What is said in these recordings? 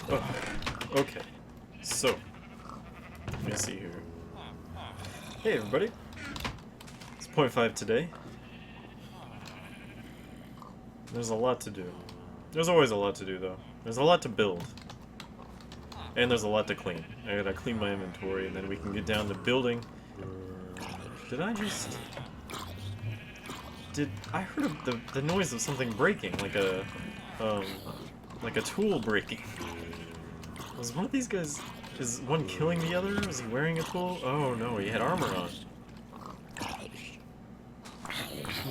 Oh, okay. So, let me see here. Hey everybody, it's point 5 today. There's a lot to do. There's always a lot to do though. There's a lot to build. And there's a lot to clean. I gotta clean my inventory and then we can get down to building. Did I just... I heard the noise of something breaking, like a tool breaking. Was one of these guys... Is one killing the other? Was he wearing a tool? Oh no, he had armor on.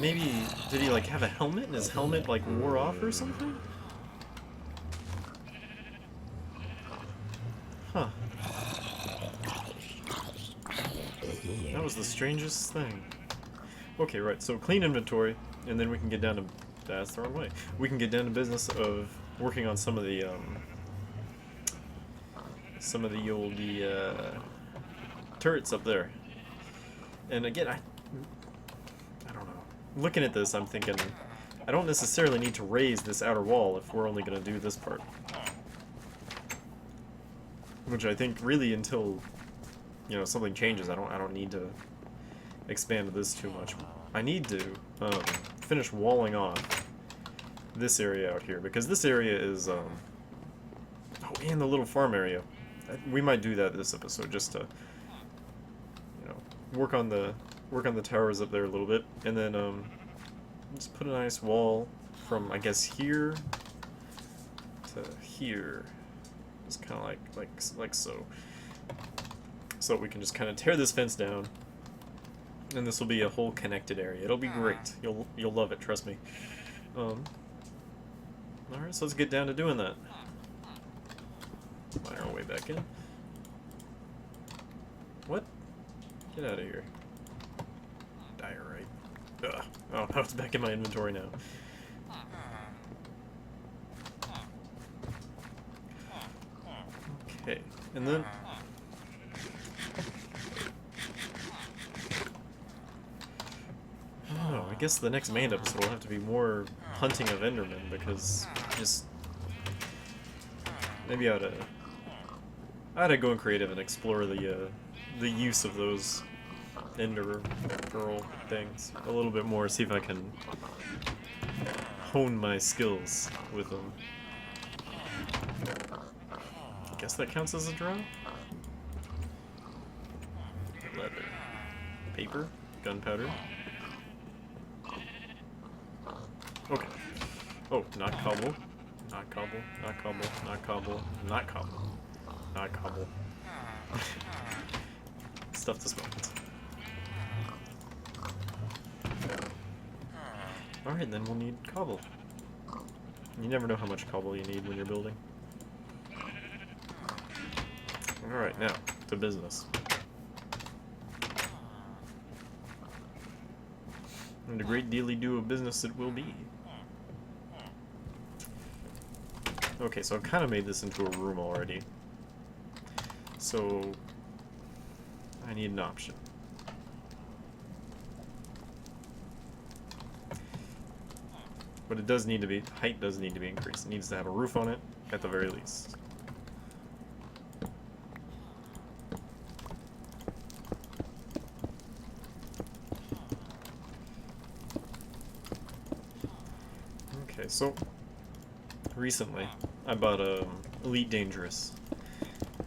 Maybe, did he like have a helmet and his helmet like wore off or something? Huh. That was the strangest thing. Okay, right, so clean inventory, and then we can get down to... That's the wrong way. We can get down to business of working on some of the old turrets up there. And again, I don't know. Looking at this, I'm thinking, I don't necessarily need to raise this outer wall if we're only going to do this part. Which I think really until, you know, something changes, I don't need to expand this too much. I need to finish walling off this area out here, because this area is, oh, and the little farm area. We might do that this episode, just to, you know, work on the towers up there a little bit, and then just put a nice wall from, I guess, here to here. Just kind of like so. So we can just kind of tear this fence down, and this will be a whole connected area. It'll be great. You'll love it, trust me. All right, so let's get down to doing that. Mine our way back in. What? Get out of here. Diorite. Ugh. Oh, now it's back in my inventory now. Okay, and then... I don't know, I guess the next main episode will have to be more hunting of Endermen, because just... Maybe I ought to go in creative and explore the use of those Ender Pearl things a little bit more, see if I can hone my skills with them. I guess that counts as a drop? Leather. Paper? Gunpowder? Okay. Oh, not cobble. Not cobble. Not cobble. Not cobble. Not cobble. Not cobble. Stuff this moment. Alright, then we'll need cobble. You never know how much cobble you need when you're building. Alright, now, to business. And a great dealy-do of business it will be. Okay, so I've kind of made this into a room already. So, I need an option. But it does need to be, height does need to be increased. It needs to have a roof on it, at the very least. Okay, so, recently, I bought Elite Dangerous,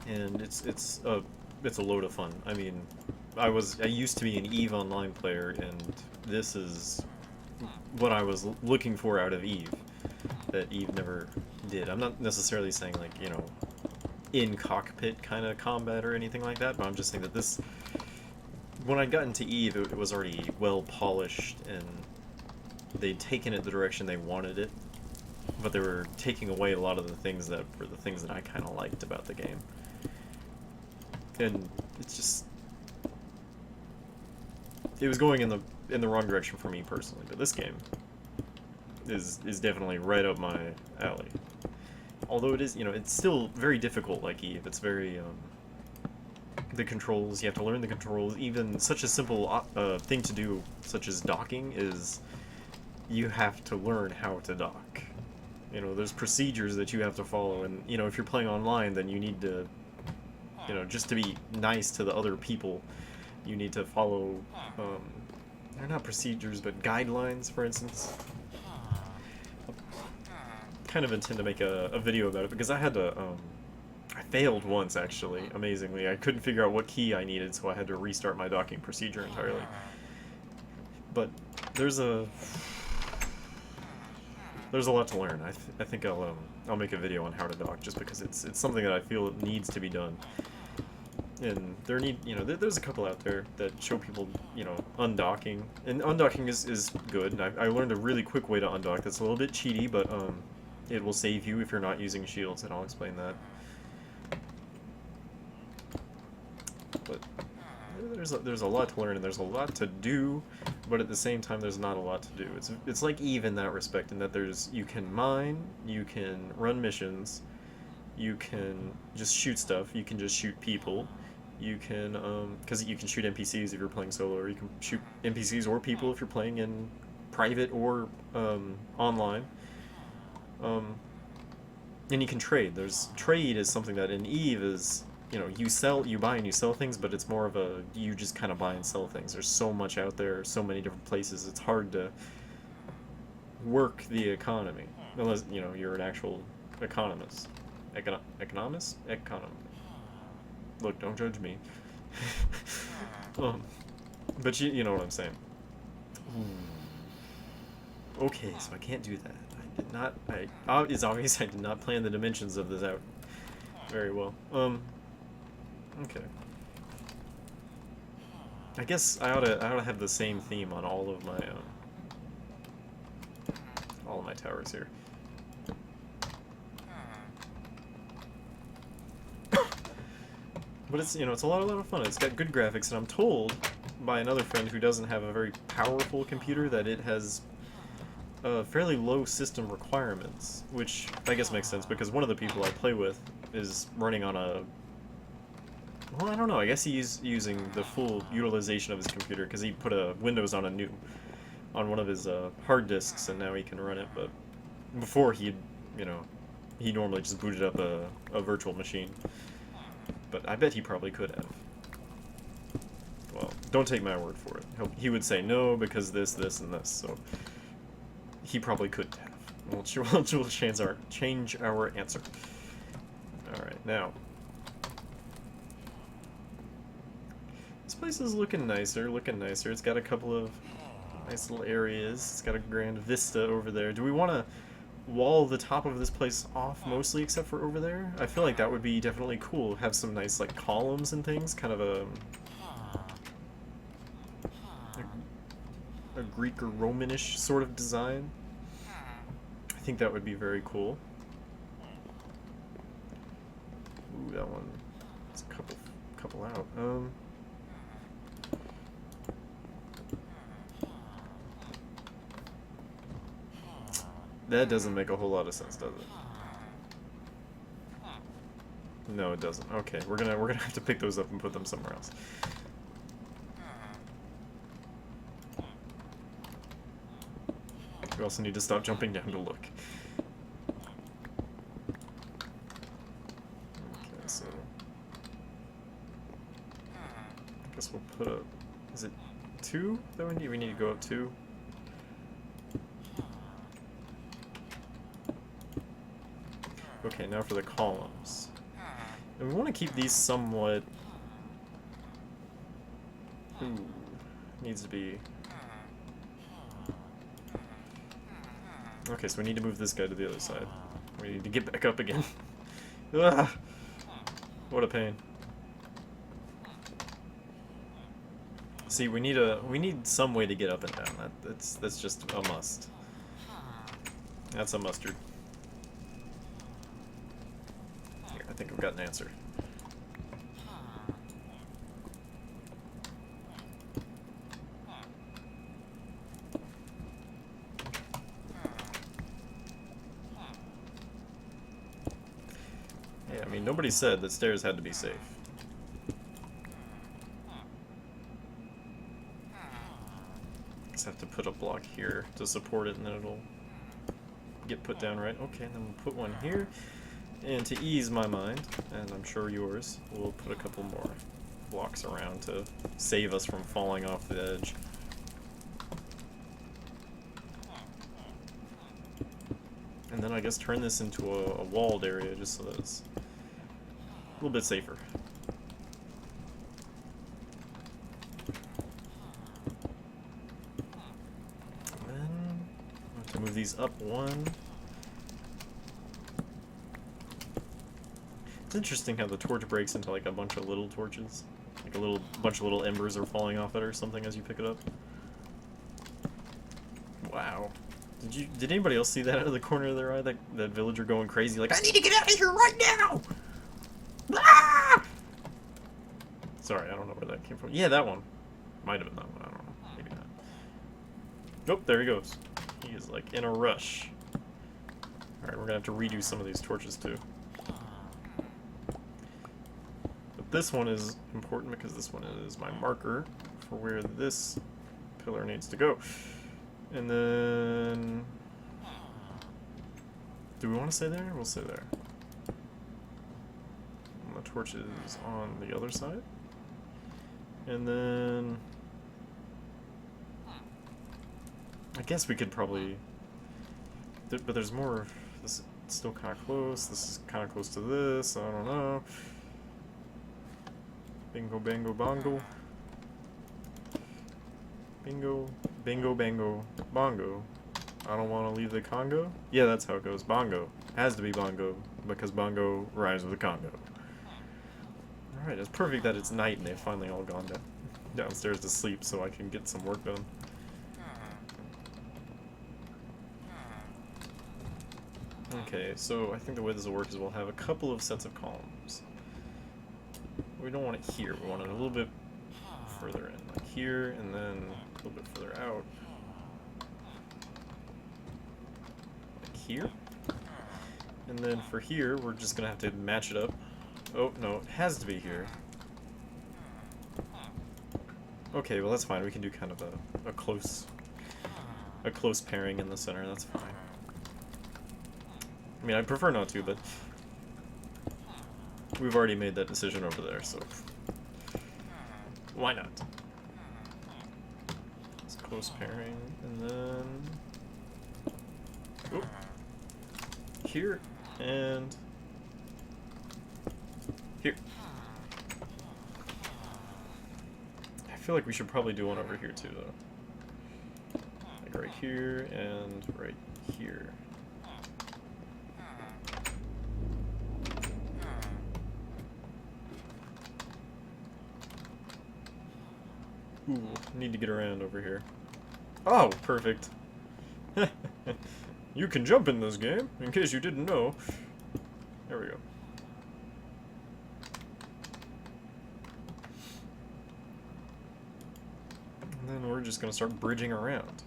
and it's a load of fun. I mean, I used to be an EVE Online player, and this is what I was looking for out of EVE that EVE never did. I'm not necessarily saying like, you know, in cockpit kind of combat or anything like that, but I'm just saying that this, when I got into EVE, it was already well polished and they'd taken it the direction they wanted it. But they were taking away a lot of the things that were the things that I kind of liked about the game. And it's just... It was going in the wrong direction for me personally, but this game is definitely right up my alley. Although it is, you know, it's still very difficult like EVE. It's very, the controls, you have to learn the controls. Even such a simple thing to do, such as docking, is you have to learn how to dock. You know, there's procedures that you have to follow, and, you know, if you're playing online, then you need to, you know, just to be nice to the other people, you need to follow, they're not procedures, but guidelines, for instance. Kind of intend to make a video about it, because I had to, I failed once, actually, amazingly. I couldn't figure out what key I needed, so I had to restart my docking procedure entirely. But there's a lot to learn. I think I'll make a video on how to dock, just because it's something that I feel needs to be done. And there's a couple out there that show people, you know, undocking, and undocking is good. And I learned a really quick way to undock that's a little bit cheaty, but it will save you if you're not using shields, and I'll explain that. But there's a lot to learn, and there's a lot to do, but at the same time there's not a lot to do. It's like Eve in that respect, in that you can mine, you can run missions, you can just shoot stuff, you can just shoot people, you can because you can shoot NPCs if you're playing solo, or you can shoot NPCs or people if you're playing in private or online. And you can trade. Trade is something that in Eve is, you know, you buy and you sell things, but it's more of you just kind of buy and sell things. There's so much out there, so many different places, it's hard to work the economy, unless, you know, you're an actual economist. Economist? Look, don't judge me. But you know what I'm saying. Okay, so I can't do that. It's obvious I did not plan the dimensions of this out very well. Okay. I guess I ought to have the same theme on all of my towers here. But it's, you know, it's a lot of fun. It's got good graphics, and I'm told by another friend who doesn't have a very powerful computer that it has fairly low system requirements, which I guess makes sense, because one of the people I play with is running on well, I don't know, I guess he's using the full utilization of his computer, because he put a Windows on one of his hard disks, and now he can run it. But before, he normally just booted up a virtual machine. But I bet he probably could have. Well, don't take my word for it. He would say no, because this, and this, so he probably could have. We'll change our answer. Alright, now. This place is looking nicer. It's got a couple of nice little areas. It's got a grand vista over there. Do we want to wall the top of this place off mostly, except for over there? I feel like that would be definitely cool. Have some nice, like, columns and things. Kind of a Greek-Romanish sort of design. I think that would be very cool. Ooh, that one. It's a couple out. That doesn't make a whole lot of sense, does it? No, it doesn't. Okay, we're gonna have to pick those up and put them somewhere else. We also need to stop jumping down to look. Okay, so I guess we'll put up. Is it 2 that we need? We need to go up 2. Okay, now for the columns. And we want to keep these somewhat... Ooh, needs to be... Okay, so we need to move this guy to the other side. We need to get back up again. Ah, what a pain. See, we need some way to get up and down. That's just a must. That's a mustard. Here, I think I've got an answer. Yeah, I mean, nobody said that stairs had to be safe. Just have to put a block here to support it, and then it'll get put down right. Okay, then we'll put one here. And to ease my mind, and I'm sure yours, we'll put a couple more blocks around to save us from falling off the edge. And then I guess turn this into a walled area just so that it's a little bit safer. And then I have to move these up one. It's interesting how the torch breaks into like a bunch of little torches. Like a bunch of little embers are falling off it or something as you pick it up. Wow. Did anybody else see that out of the corner of their eye? That villager going crazy like, I need to get out of here right now! Ah! Sorry, I don't know where that came from. Yeah, that one. Might have been that one, I don't know. Maybe not. Nope, there he goes. He is like in a rush. Alright, we're gonna have to redo some of these torches too. But this one is important because this one is my marker for where this pillar needs to go. And then... do we want to stay there? We'll stay there. And the torch is on the other side. And then... I guess we could probably... but there's more... This is still kind of close. This is kind of close to this. I don't know. Bingo, bango, bongo. Bingo, bingo, bango, bongo. I don't want to leave the Congo. Yeah, that's how it goes. Bongo. Has to be bongo, because bongo rhymes with Congo. Alright, it's perfect that it's night and they've finally all gone downstairs to sleep so I can get some work done. Okay, so I think the way this will work is we'll have a couple of sets of columns. We don't want it here, we want it a little bit further in, like here, and then a little bit further out. Like here. And then for here, we're just gonna have to match it up. Oh, no, it has to be here. Okay, well that's fine, we can do kind of a close pairing in the center, that's fine. I mean, I'd prefer not to, but we've already made that decision over there, so why not? It's close pairing, and then oh, here and here. I feel like we should probably do one over here too, though. Like right here and right here. Ooh, need to get around over here. Oh, perfect. You can jump in this game, in case you didn't know. There we go. And then we're just gonna start bridging around.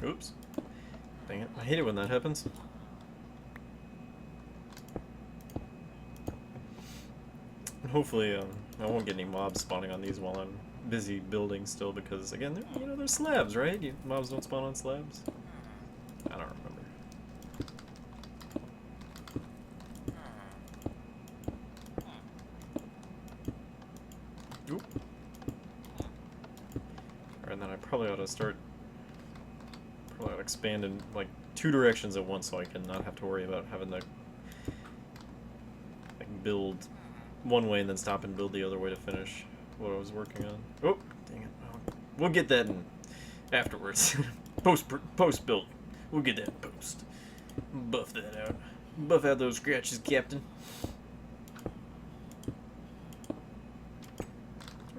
Oops. Dang it, I hate it when that happens. And hopefully, I won't get any mobs spawning on these while I'm busy building still, because again, they're slabs, right? Mobs don't spawn on slabs. I don't remember. Oop. Alright, and then I probably ought to expand in like 2 directions at once, so I can not have to worry about having to like build one way and then stop and build the other way to finish what I was working on. Oh, dang it. We'll get that in afterwards. Post building. We'll get that in post. Buff that out. Buff out those scratches, Captain.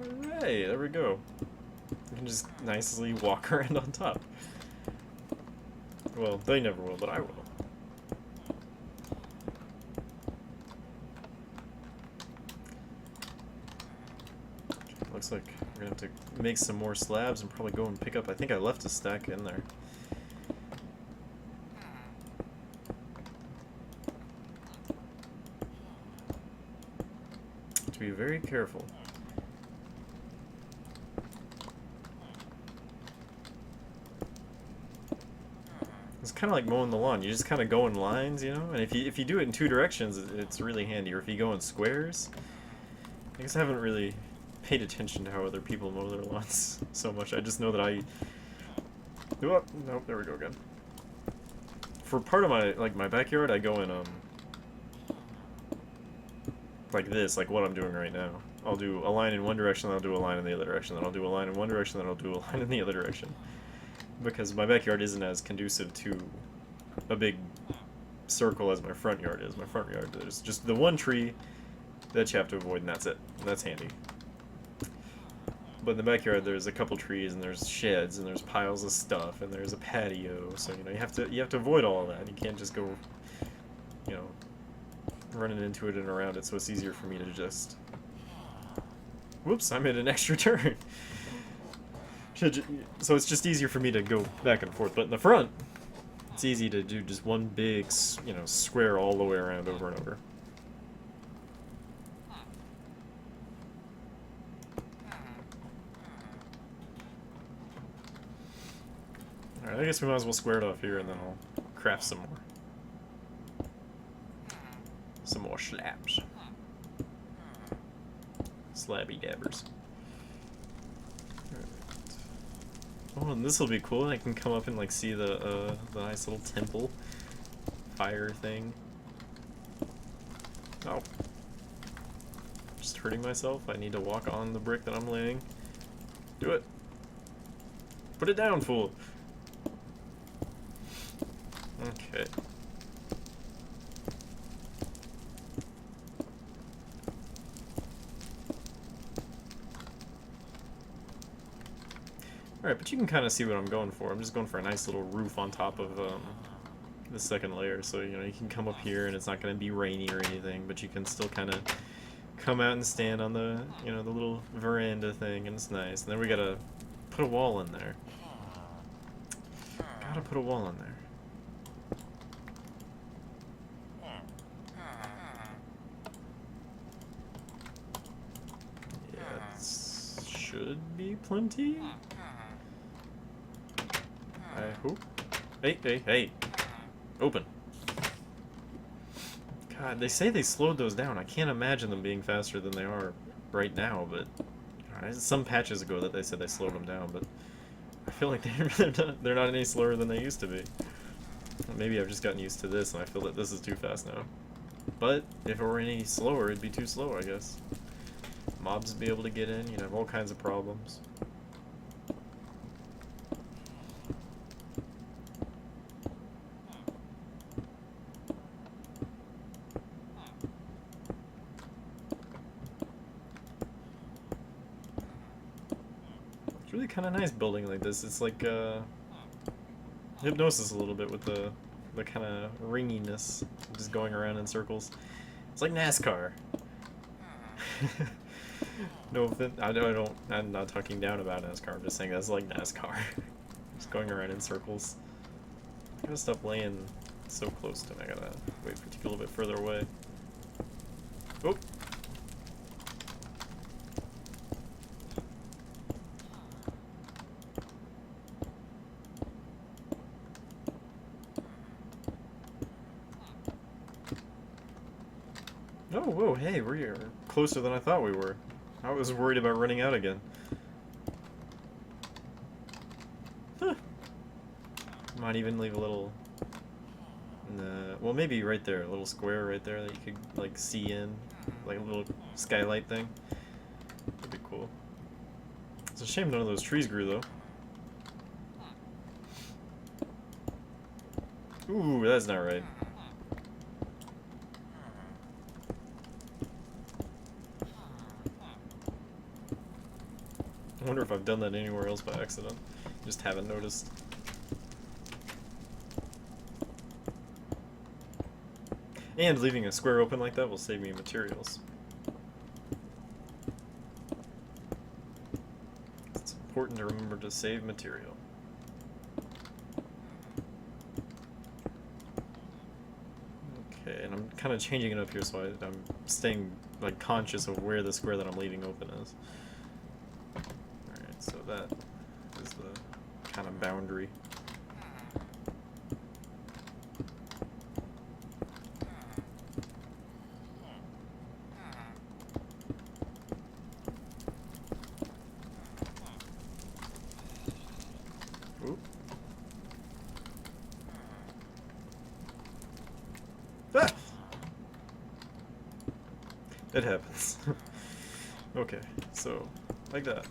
Alright, there we go. You can just nicely walk around on top. Well, they never will, but I will. Looks like we're gonna have to make some more slabs and probably go and pick up. I think I left a stack in there. To be very careful. kind of like mowing the lawn. You just kind of go in lines, you know? And if you do it in two directions, it's really handy. Or if you go in squares, I guess I haven't really paid attention to how other people mow their lawns so much. I just know that I... Oh, nope, there we go again. For part of my backyard, I go in, like this, like what I'm doing right now. I'll do a line in one direction, then I'll do a line in the other direction, then I'll do a line in one direction, then I'll do a line in the other direction. Because my backyard isn't as conducive to a big circle as my front yard is. My front yard, there's just the one tree that you have to avoid, and that's it. And that's handy. But in the backyard, there's a couple trees, and there's sheds, and there's piles of stuff, and there's a patio. So you know you have to avoid all of that. You can't just go, you know, running into it and around it. So it's easier for me to just. Whoops! I made an extra turn. So it's just easier for me to go back and forth. But in the front, it's easy to do just one big, you know, square all the way around over and over. Alright, I guess we might as well square it off here and then I'll craft some more. Some more slabs. Slabby dabbers. Oh, and this will be cool. I can come up and like see the nice little temple fire thing. Oh, just hurting myself. I need to walk on the brick that I'm laying. Do it. Put it down, fool. Okay. Alright, but you can kind of see what I'm going for. I'm just going for a nice little roof on top of the second layer, so you know you can come up here and it's not going to be rainy or anything, but you can still kind of come out and stand on the, you know, the little veranda thing, and it's nice. And then we gotta put a wall in there. Gotta put a wall in there. Yeah, it should be plenty. I hope. Hey, hey, hey. Open. God, they say they slowed those down. I can't imagine them being faster than they are right now, but some patches ago that they said they slowed them down, but I feel like they're not any slower than they used to be. Maybe I've just gotten used to this and I feel that this is too fast now. But if it were any slower, it'd be too slow, I guess. Mobs would be able to get in, you'd have all kinds of problems. It's really kind of nice building like this. It's like hypnosis a little bit with the kind of ringiness, just going around in circles. It's like NASCAR. No offense, I'm not talking down about NASCAR. I'm just saying that's like NASCAR. Just going around in circles. I gotta stop laying so close to me. I gotta wait for it to get a little bit further away. Oh. Oh, whoa, hey, we're closer than I thought we were. I was worried about running out again. Huh. Might even leave a little... well, maybe right there, a little square right there that you could, like, see in. Like a little skylight thing. That'd be cool. It's a shame none of those trees grew, though. Ooh, that's not right. I wonder if I've done that anywhere else by accident. Just haven't noticed. And leaving a square open like that will save me materials. It's important to remember to save material. Okay, and I'm kind of changing it up here so I'm staying like conscious of where the square that I'm leaving open is. So that is the kind of boundary. Ah! It happens. Okay, so, like that.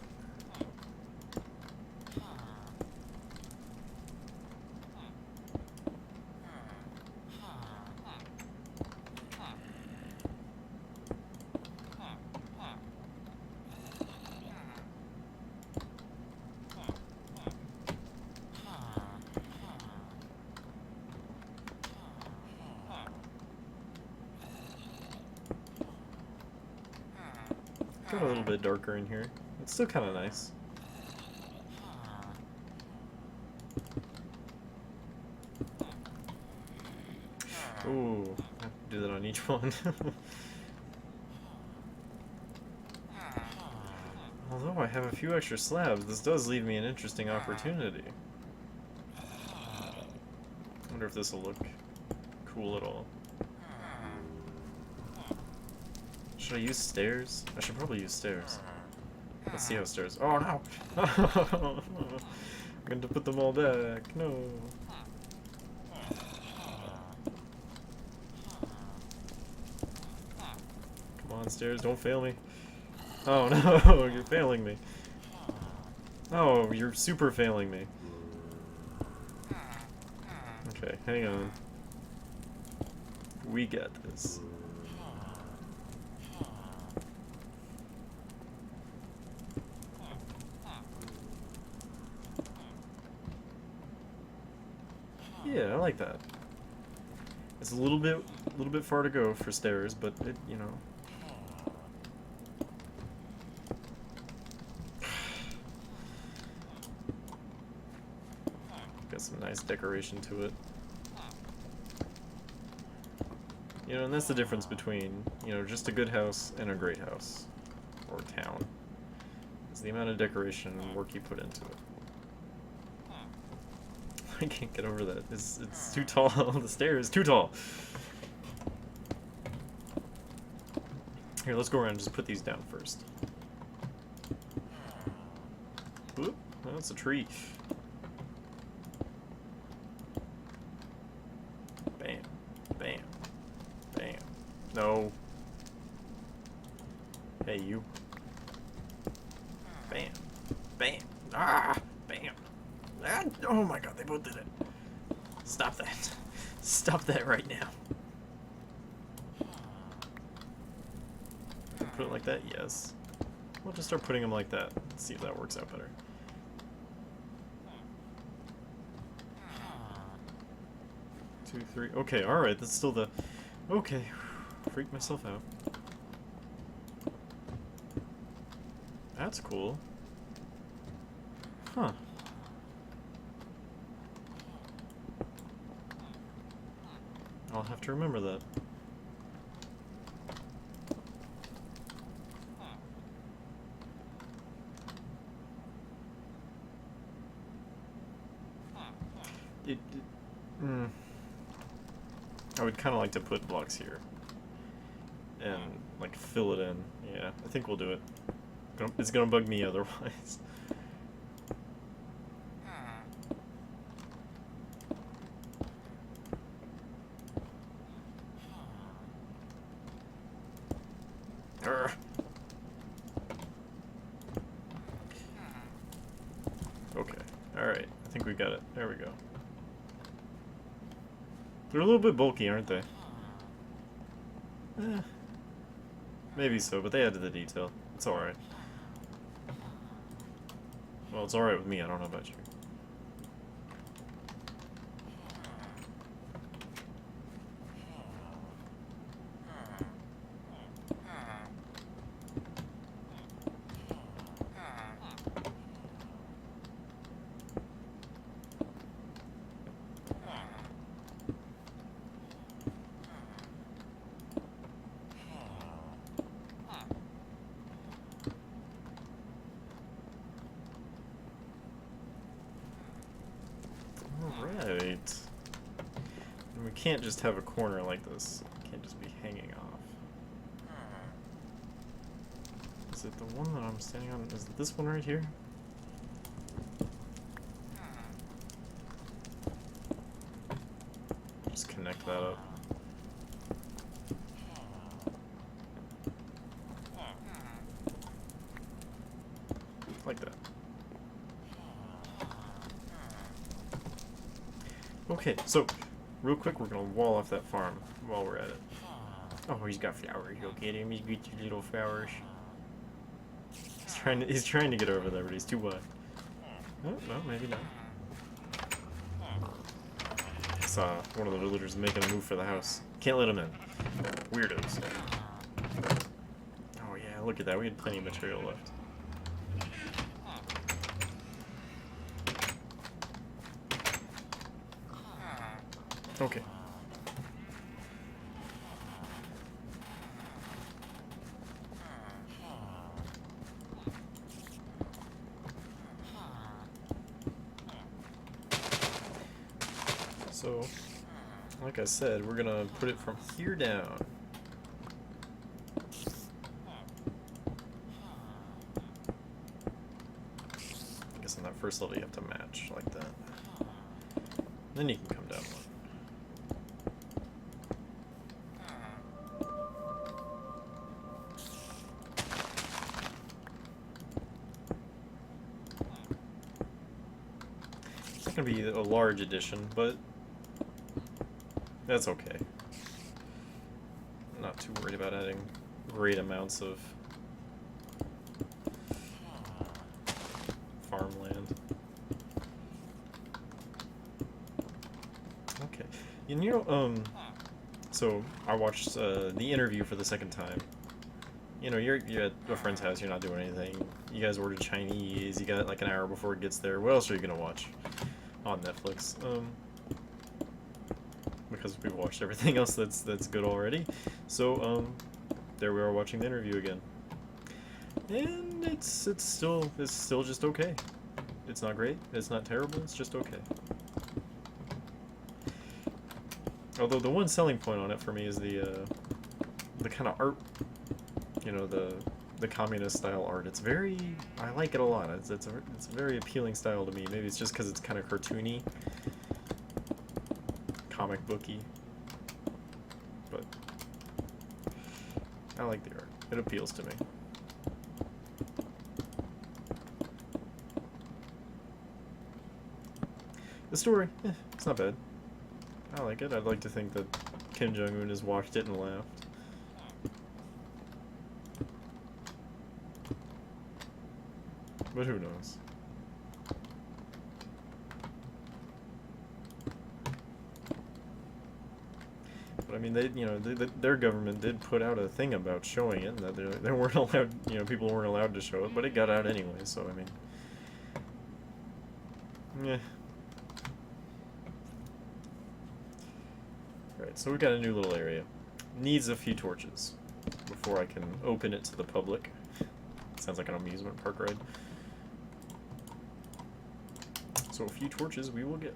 Got a little bit darker in here. It's still kind of nice. Ooh, I have to do that on each one. Although I have a few extra slabs, this does leave me an interesting opportunity. I wonder if this will look cool at all. Should I use stairs? I should probably use stairs. Let's see how stairs. Oh no! I'm going to put them all back. No. Come on, stairs, don't fail me. Oh no, you're failing me. Oh, you're super failing me. Okay, hang on. We got this. Yeah, I like that. It's a little bit far to go for stairs, but it, you know. Got some nice decoration to it. You know, and that's the difference between, you know, just a good house and a great house. Or town. It's the amount of decoration and work you put into it. I can't get over that. It's too tall. The stair is too tall. Here, let's go around and just put these down first. Oop, oh, that's a tree. Bam, bam, bam. No. Hey, you. Bam, bam. Ah, bam. Ah, oh my god, they both did it. Stop that. Stop that right now. Put it like that? Yes. We'll just start putting them like that. Let's see if that works out better. Two, three. Okay, alright, that's still the... Okay. Freaked myself out. That's cool. Huh. I'll have to remember that. I would kind of like to put blocks here. And, like, fill it in. Yeah, I think we'll do it. It's gonna bug me otherwise. Okay, alright. I think we got it. There we go. They're a little bit bulky, aren't they? Maybe so, but they added the detail. It's alright. Well, it's alright with me, I don't know about you. Alright. And we can't just have a corner like this. It can't just be hanging off. Is it the one that I'm standing on? Is it this one right here? Just connect that up. Okay, so, real quick, we're gonna wall off that farm while we're at it. Oh, he's got flowers. You'll get him. He's got your little flowers. He's trying to get over there, but he's too wide. Oh, no, maybe not. I saw one of the villagers making a move for the house. Can't let him in. Weirdos. Oh yeah, look at that. We had plenty of material left. Okay. So, like I said, we're gonna put it from here down. I guess on that first level you have to match like that. Then you can come down one. It's not gonna be a large addition, but that's okay. I'm not too worried about adding great amounts of farmland. Okay. And you know, so I watched the interview for the second time. You know, you're at a friend's house, you're not doing anything. You guys ordered Chinese, you got like an hour before it gets there. What else are you gonna watch on Netflix? Because we've watched everything else that's good already. So there we are watching the interview again, and it's still just okay. It's not great, it's not terrible, it's just okay. Although the one selling point on it for me is the kind of art, you know, the communist style art. It's very, I like it a lot. It's a very appealing style to me. Maybe it's just because it's kind of cartoony, comic booky, but I like the art. It appeals to me. The story, it's not bad. I like it. I'd like to think that Kim Jong-un has watched it and laughed. But who knows? But I mean, their government did put out a thing about showing it, and that they weren't allowed, you know, people weren't allowed to show it, but it got out anyway. So I mean, yeah. Right. So we got a new little area. Needs a few torches before I can open it to the public. Sounds like an amusement park ride. So a few torches we will get.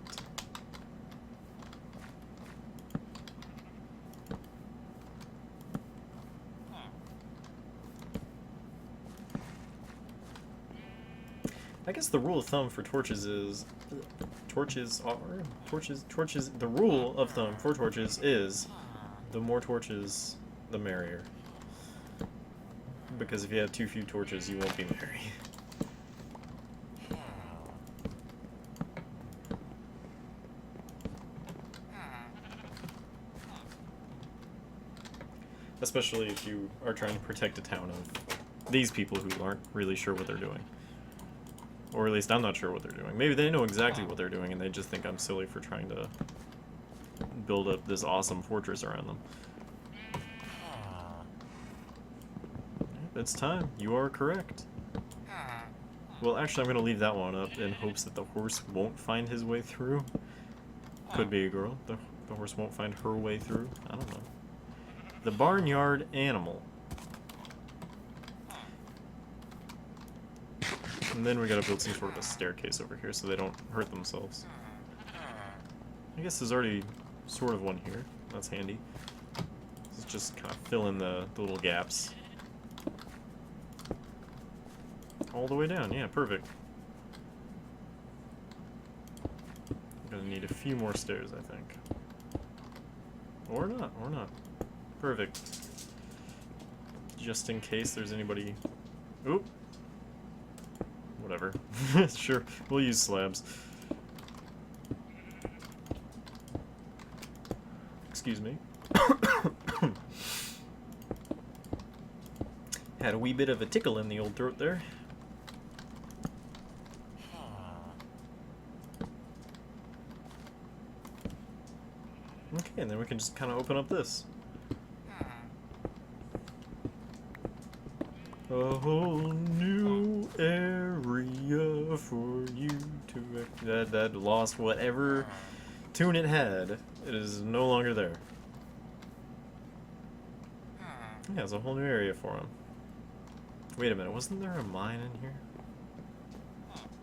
I guess the rule of thumb for torches is the rule of thumb for torches is the more torches the merrier. Because if you have too few torches, you won't be merry. Especially if you are trying to protect a town of these people who aren't really sure what they're doing. Or at least I'm not sure what they're doing. Maybe they know exactly what they're doing and they just think I'm silly for trying to build up this awesome fortress around them. It's time. You are correct. Well, actually, I'm going to leave that one up in hopes that the horse won't find his way through. Could be a girl. The horse won't find her way through. I don't know. The barnyard animal. And then we gotta build some sort of a staircase over here so they don't hurt themselves. I guess there's already sort of one here. That's handy. Let's just kind of fill in the little gaps. All the way down, yeah, perfect. I'm gonna need a few more stairs, I think. Or not, or not. Perfect. Just in case there's anybody... Oop! Whatever. Sure, we'll use slabs. Excuse me. Had a wee bit of a tickle in the old throat there. Okay, and then we can just kind of open up this. A whole new area for you to... That lost whatever tune it had. It is no longer there. Yeah, it's a whole new area for him. Wait a minute, wasn't there a mine in here?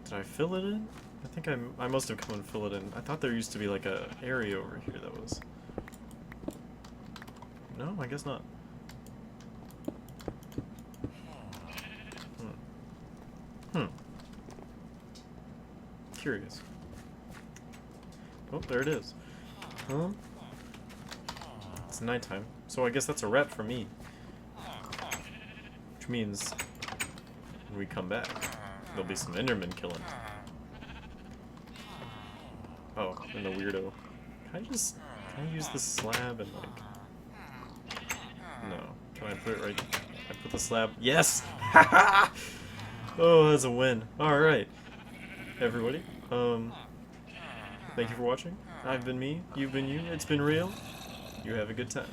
Did I fill it in? I think I must have come and fill it in. I thought there used to be like a area over here that was... No, I guess not. Curious. Oh, there it is. Huh? It's nighttime, so I guess that's a wrap for me. Which means when we come back, there'll be some Enderman killing. Oh, and the weirdo. Can I use this slab and like... No. Can I put it right... I put the slab... Yes! Haha! Oh, that's a win. Alright. Everybody, thank you for watching. I've been me, you've been you, it's been real. You have a good time.